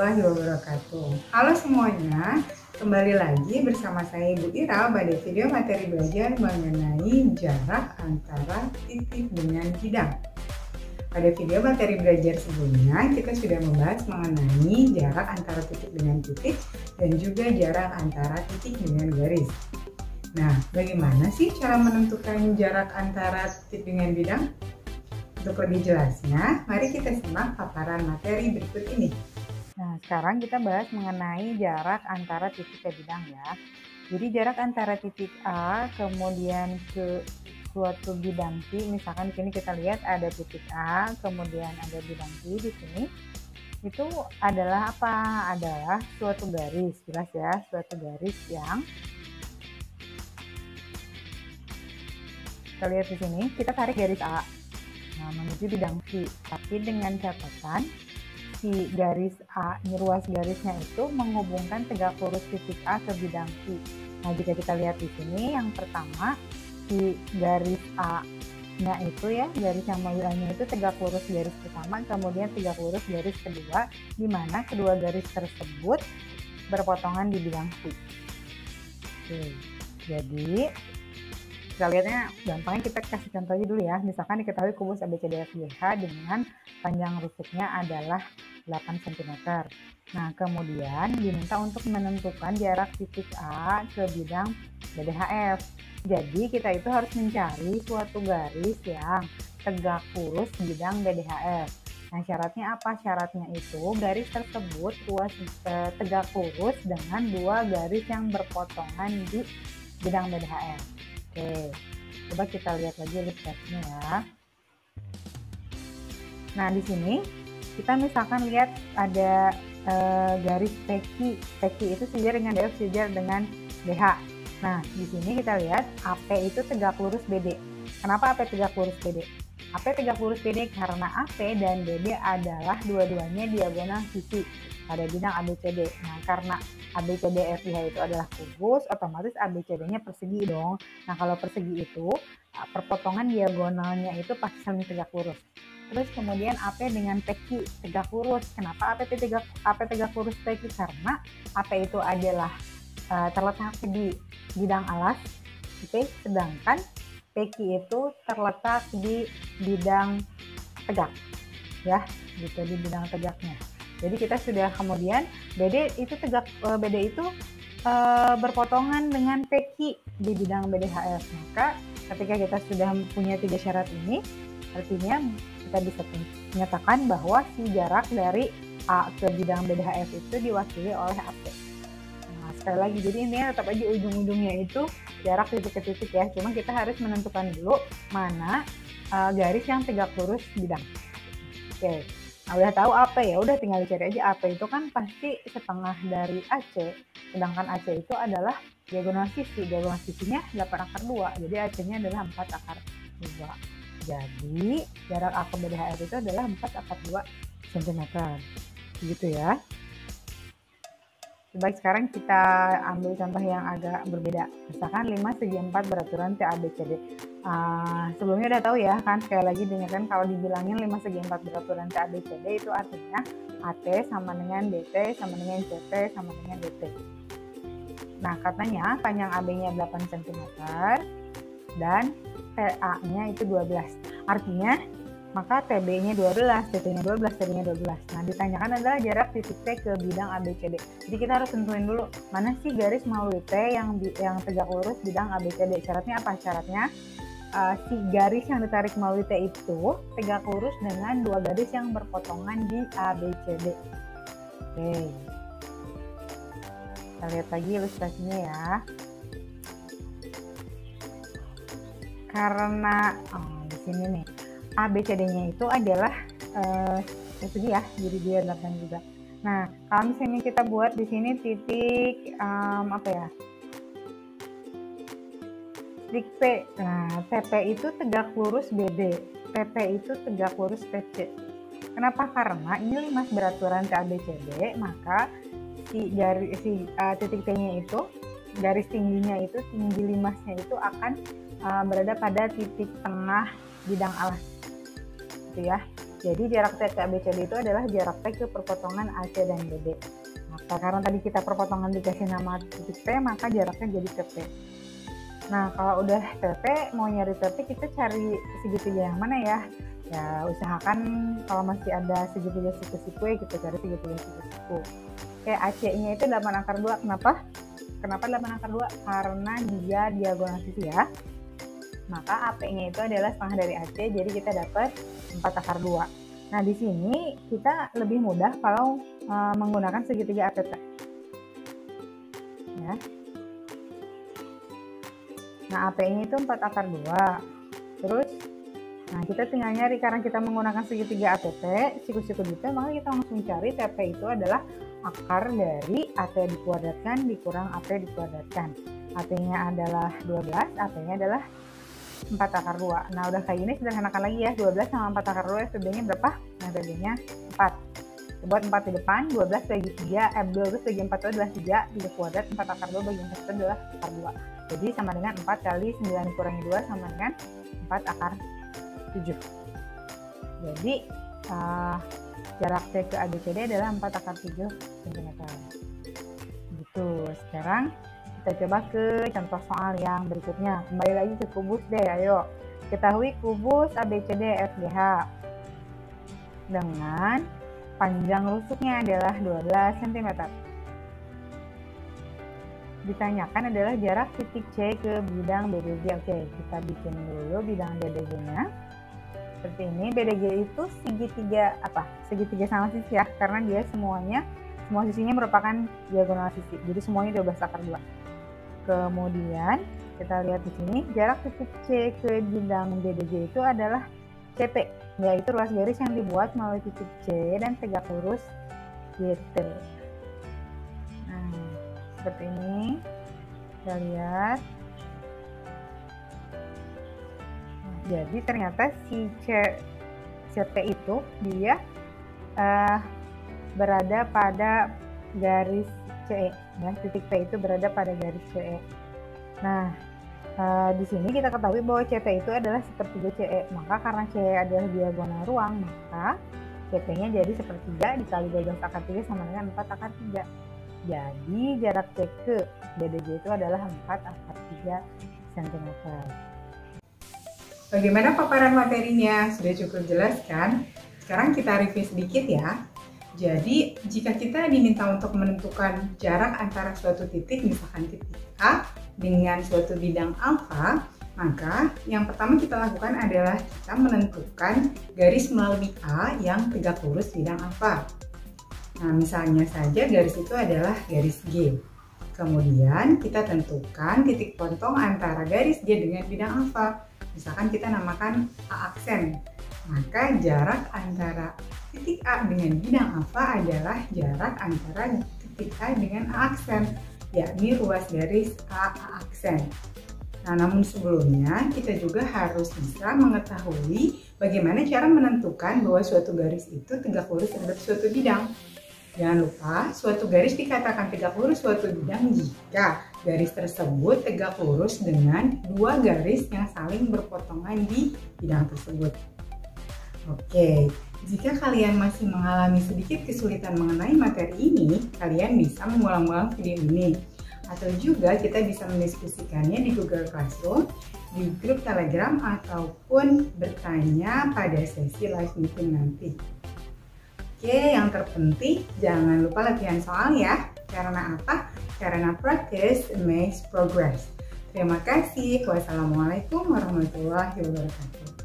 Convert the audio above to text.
warahmatullahi wabarakatuh. Halo semuanya, kembali lagi bersama saya Ibu Ira pada video materi belajar mengenai jarak antara titik dengan bidang. Pada video materi belajar sebelumnya, kita sudah membahas mengenai jarak antara titik dengan titik dan juga jarak antara titik dengan garis. Nah, bagaimana sih cara menentukan jarak antara titik dengan bidang? Untuk lebih jelasnya, mari kita simak paparan materi berikut ini. Nah, sekarang kita bahas mengenai jarak antara titik ke bidang ya. Jadi jarak antara titik A kemudian ke suatu bidang P, misalkan di sini kita lihat ada titik A, kemudian ada bidang P di sini. Itu adalah apa? Adalah suatu garis, jelas ya, suatu garis yang kita lihat di sini, kita tarik garis A. Nah, menuju bidang P, tapi dengan catatan si garis A, ini ruas garisnya itu menghubungkan tegak lurus titik A ke bidang P. Nah, jika kita lihat di sini, yang pertama si garis A-nya itu ya, garis yang mulainya itu tegak lurus garis pertama, kemudian tegak lurus garis kedua, di mana kedua garis tersebut berpotongan di bidang P. Oke, jadi kita lihatnya gampangnya, kita kasih contoh aja dulu ya. Misalkan diketahui kubus ABCDFGH dengan panjang rusuknya adalah 8 cm. Nah, kemudian diminta untuk menentukan jarak titik A ke bidang BDHF. Jadi kita itu harus mencari suatu garis yang tegak lurus bidang BDHF. Nah, syaratnya apa? Syaratnya itu garis tersebut ruas tegak lurus dengan dua garis yang berpotongan di bidang BDHF. Oke, coba kita lihat lagi ilustrasinya ya. Nah, di sini kita misalkan lihat ada garis PQ. PQ itu sejajar dengan DF, sejajar dengan BH. Nah, di sini kita lihat AP itu tegak lurus BD. Kenapa AP tegak lurus BD? AP tegak lurus BD karena AP dan BD adalah dua-duanya diagonal sisi pada bidang ABCD. Nah, karena ABCDFGH itu adalah kubus, otomatis ABCD-nya persegi dong. Nah, kalau persegi itu perpotongan diagonalnya itu pasti saling tegak lurus. Terus kemudian AP dengan PQ tegak lurus. Kenapa AP tegak lurus PQ? Karena AP itu adalah terletak di bidang alas, oke, sedangkan PQ itu terletak di bidang tegak, ya, gitu, di bidang tegaknya. Jadi kita sudah kemudian BD itu berpotongan dengan PQ di bidang BDHF. Maka ketika kita sudah punya tiga syarat ini, artinya kita bisa menyatakan bahwa si jarak dari A ke bidang BDHF itu diwakili oleh AP. Nah, sekali lagi, jadi intinya tetap aja ujung-ujungnya itu jarak titik ke titik ya. Cuma kita harus menentukan dulu mana garis yang tegak lurus bidang. Oke. Nah, udah tahu AP ya, udah tinggal dicari aja. AP itu kan pasti setengah dari AC, sedangkan AC itu adalah diagonal sisi. Diagonal sisinya 8 akar 2, jadi AC-nya adalah 4 akar 2. Jadi jarak A ke BDHF itu adalah 4 akar 2 cm. Begitu ya. Baik, sekarang kita ambil contoh yang agak berbeda. Misalkan 5 segi 4 beraturan TABCD. Sebelumnya udah tahu ya kan, sekali lagi dengarkan, kalau dibilangin 5 segi 4 beraturan TABCD itu artinya AT sama dengan DT sama dengan CT sama dengan DT. Nah, katanya panjang AB-nya 8 cm dan TA-nya itu 12. Artinya maka TB-nya 12, TT-nya 12, TD-nya 12. Nah, ditanyakan adalah jarak titik T ke bidang ABCD. Jadi kita harus tentuin dulu mana sih garis melalui T yang tegak lurus bidang ABCD. Syaratnya apa? Syaratnya si garis yang ditarik melalui T itu tegak lurus dengan dua garis yang berpotongan di ABCD. Oke. Kita lihat lagi ilustrasinya ya. Karena di sini nih ABCD-nya itu adalah persegi ya, jadi dia 8 juga. Nah, kalau misalnya kita buat di sini titik titik P. Nah, TP itu tegak lurus BD, PP itu tegak lurus PC. Kenapa? Karena ini limas beraturan TABCD, maka titik T-nya itu, garis tingginya itu, tinggi limasnya itu akan berada pada titik tengah bidang alas. Ya, Jadi jarak T ke ABCD itu adalah jarak T ke perpotongan AC dan BD. Nah, karena tadi kita perpotongan dikasih nama titik P, maka jaraknya jadi TP. Nah, kalau udah TP, mau nyari TP kita cari segitiga yang mana ya? Ya, usahakan kalau masih ada segitiga siku-siku ya kita cari segitiga siku-siku. Oke, AC-nya itu 8/2. Kenapa? Kenapa 8/2? Karena dia diagonal sisi ya. Maka AP-nya itu adalah setengah dari AC, jadi kita dapat 4/2. Nah, di sini kita lebih mudah kalau menggunakan segitiga APT. Ya. Nah, AP-nya itu 4/2. Terus, nah kita tinggal nyari karena kita menggunakan segitiga APT, siku-siku detail, maka kita langsung cari TP itu adalah akar dari AT dikuadratkan dikurang AP dikuadratkan. AP-nya adalah 12, AP-nya adalah 4/2. Nah, udah kayak gini sederhanakan lagi ya. 12 sama 4/2 FB-nya berapa? Nah, FB-nya 4. Buat 4 di depan, 12 bagi 3, 12 bagi 4 itu adalah 3 kuadrat, 4/2 bagi 4 itu adalah akar 2. Jadi sama dengan 4 kali 9 dikurangi 2 sama dengan 4/7. Jadi jarak T ke ABCD adalah 4/7 cm. Gitu. Sekarang kita coba ke contoh soal yang berikutnya. Kembali lagi ke kubus deh, ayo. Ketahui kubus ABCD FGH dengan panjang rusuknya adalah 12 cm. Ditanyakan adalah jarak titik C ke bidang BDG. Oke, kita bikin dulu bidang BDG-nya. Seperti ini. BDG itu segitiga apa? Segitiga sama sisi ya, karena dia semua sisinya merupakan diagonal sisi. Jadi semuanya 12/2. Kemudian kita lihat di sini jarak titik C ke bidang BDG itu adalah CP, yaitu ruas garis yang dibuat melalui titik C dan tegak lurus GT. Nah, seperti ini kita lihat. Nah, jadi ternyata si CP itu dia berada pada garis CE, ya, titik P itu berada pada garis CE. Nah, di sini kita ketahui bahwa CP itu adalah sepertiga CE, maka karena CE adalah diagonal ruang, maka CP-nya jadi sepertiga dikali 12/3 sama dengan 4/3. Jadi jarak C ke BDG itu adalah 4/3 cm. Bagaimana paparan materinya? Sudah cukup jelas kan? Sekarang kita review sedikit ya. Jadi, jika kita diminta untuk menentukan jarak antara suatu titik, misalkan titik A dengan suatu bidang alfa, maka yang pertama kita lakukan adalah kita menentukan garis melalui A yang tegak lurus bidang alfa. Nah, misalnya saja garis itu adalah garis G. Kemudian kita tentukan titik pontong antara garis G dengan bidang alfa. Misalkan kita namakan A aksen. Maka jarak antara titik A dengan bidang alfa adalah jarak antara titik A dengan A aksen, yakni ruas garis A aksen. Nah, namun sebelumnya kita juga harus bisa mengetahui bagaimana cara menentukan bahwa suatu garis itu tegak lurus terhadap suatu bidang. Jangan lupa, suatu garis dikatakan tegak lurus suatu bidang jika garis tersebut tegak lurus dengan dua garis yang saling berpotongan di bidang tersebut. Oke, jika kalian masih mengalami sedikit kesulitan mengenai materi ini, kalian bisa mengulang-ulang video ini. Atau juga kita bisa mendiskusikannya di Google Classroom, di grup Telegram, ataupun bertanya pada sesi live meeting nanti. Oke, yang terpenting jangan lupa latihan soal ya. Karena apa? Karena practice makes progress. Terima kasih. Wassalamualaikum warahmatullahi wabarakatuh.